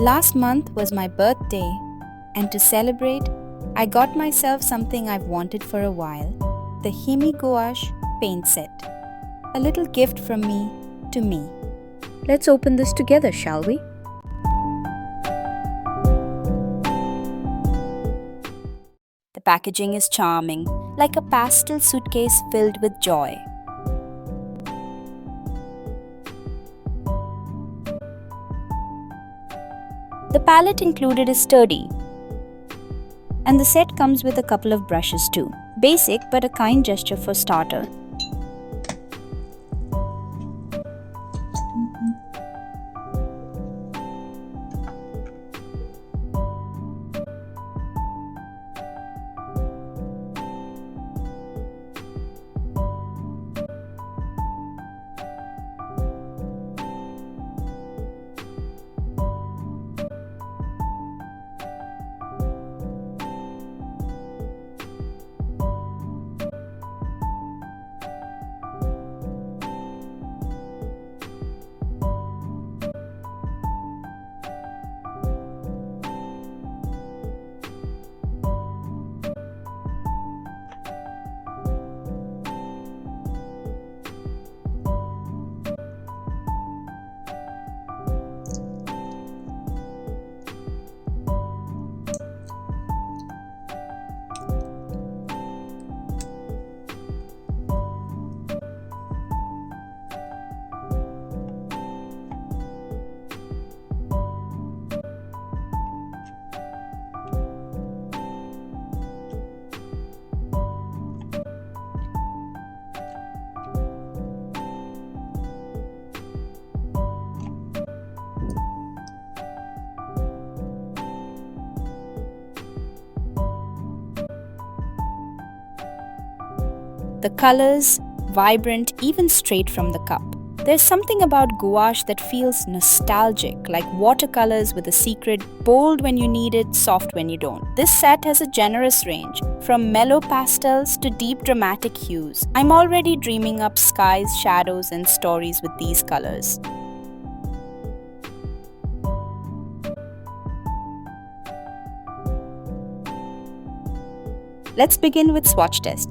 Last month was my birthday, and to celebrate, I got myself something I've wanted for a while, the Himi Gouache paint set. A little gift from me to me. Let's open this together, shall we? The packaging is charming, like a pastel suitcase filled with joy. The palette included is sturdy, and the set comes with a couple of brushes too. Basic but a kind gesture for starter. The colors, vibrant even straight from the cup. There's something about gouache that feels nostalgic, like watercolors with a secret, bold when you need it, soft when you don't. This set has a generous range, from mellow pastels to deep dramatic hues. I'm already dreaming up skies, shadows, and stories with these colors. Let's begin with swatch test.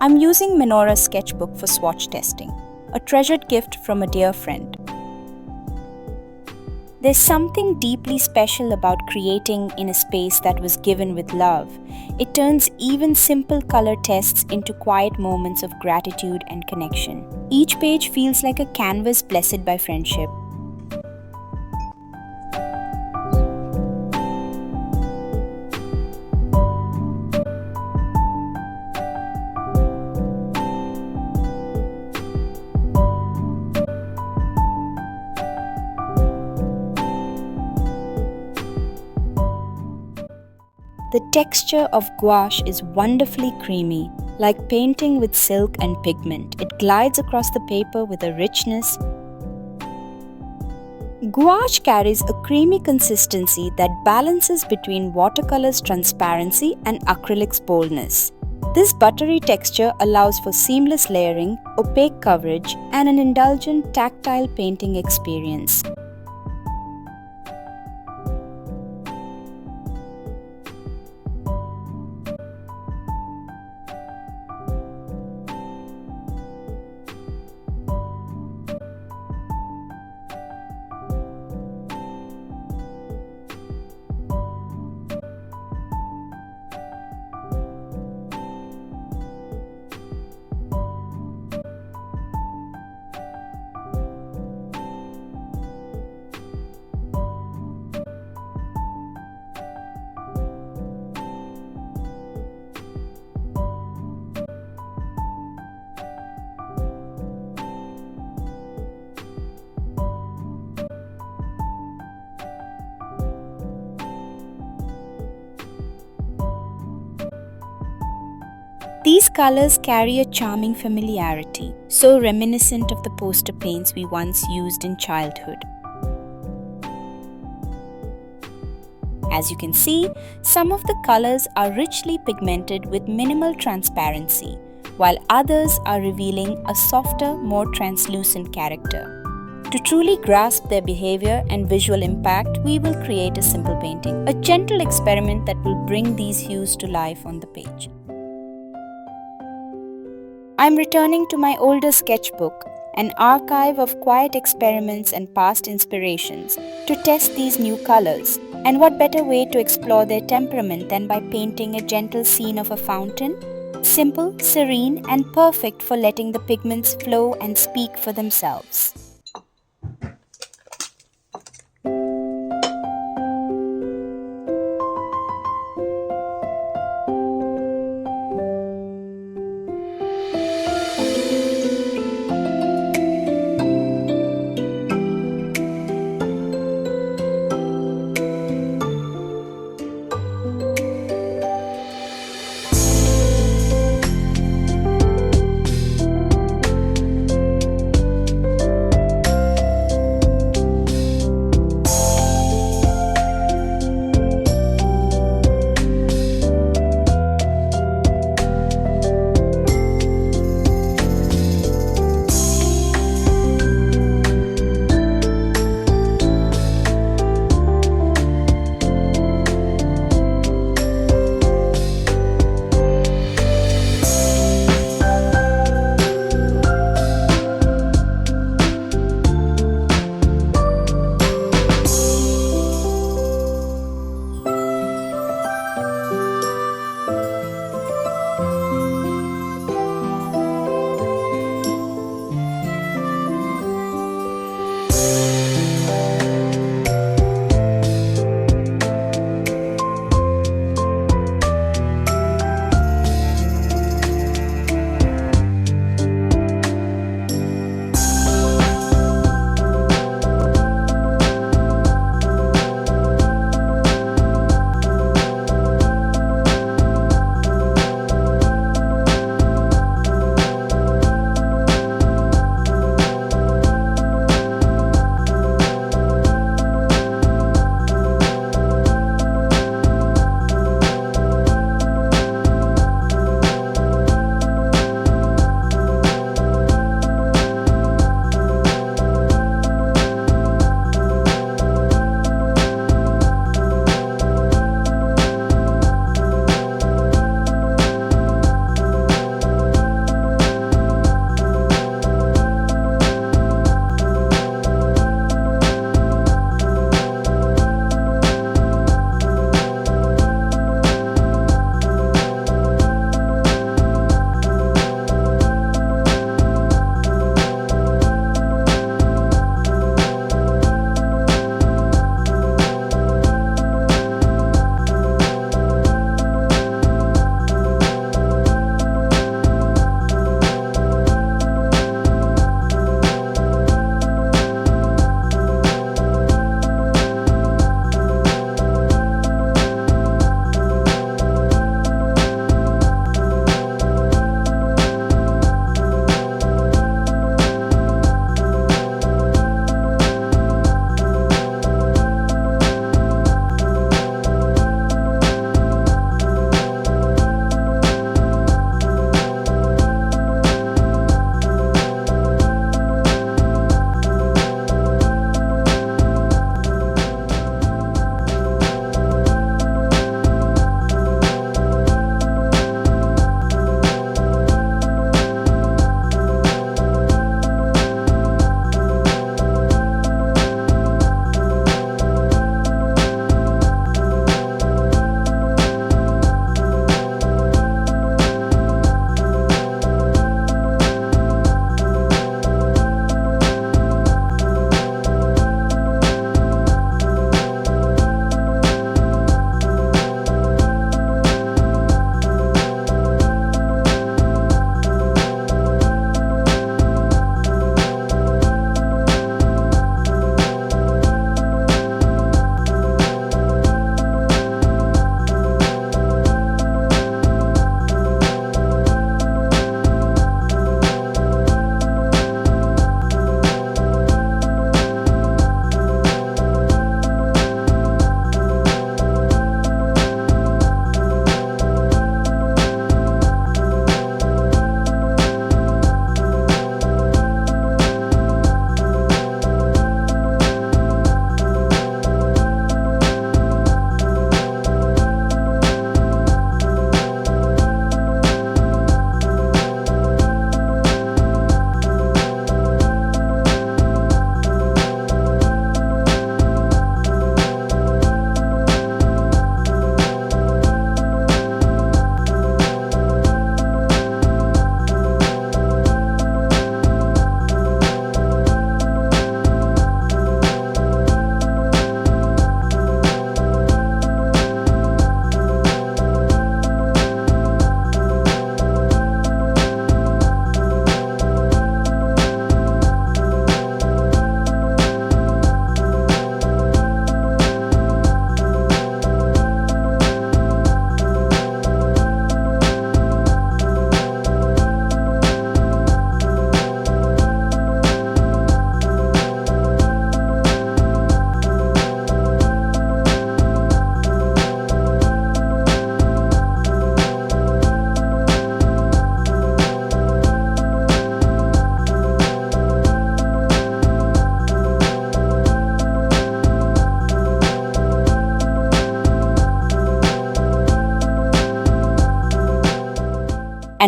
I'm using Minora's sketchbook for swatch testing, a treasured gift from a dear friend. There's something deeply special about creating in a space that was given with love. It turns even simple color tests into quiet moments of gratitude and connection. Each page feels like a canvas blessed by friendship. The texture of gouache is wonderfully creamy, like painting with silk and pigment. It glides across the paper with a richness. Gouache carries a creamy consistency that balances between watercolor's transparency and acrylic's boldness. This buttery texture allows for seamless layering, opaque coverage, and an indulgent tactile painting experience. These colors carry a charming familiarity, so reminiscent of the poster paints we once used in childhood. As you can see, some of the colors are richly pigmented with minimal transparency, while others are revealing a softer, more translucent character. To truly grasp their behavior and visual impact, we will create a simple painting, a gentle experiment that will bring these hues to life on the page. I'm returning to my older sketchbook, an archive of quiet experiments and past inspirations, to test these new colors. And what better way to explore their temperament than by painting a gentle scene of a fountain? Simple, serene, and perfect for letting the pigments flow and speak for themselves.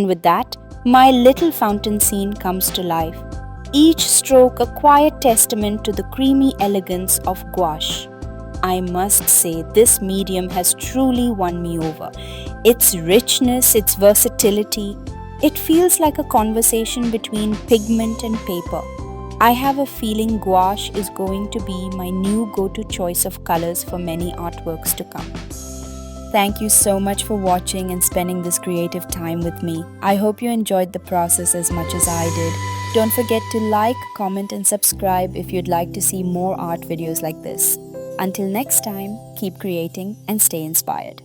And with that, my little fountain scene comes to life. Each stroke a quiet testament to the creamy elegance of gouache. I must say, this medium has truly won me over. Its richness, its versatility, it feels like a conversation between pigment and paper. I have a feeling gouache is going to be my new go-to choice of colors for many artworks to come. Thank you so much for watching and spending this creative time with me. I hope you enjoyed the process as much as I did. Don't forget to like, comment and subscribe if you'd like to see more art videos like this. Until next time, keep creating and stay inspired.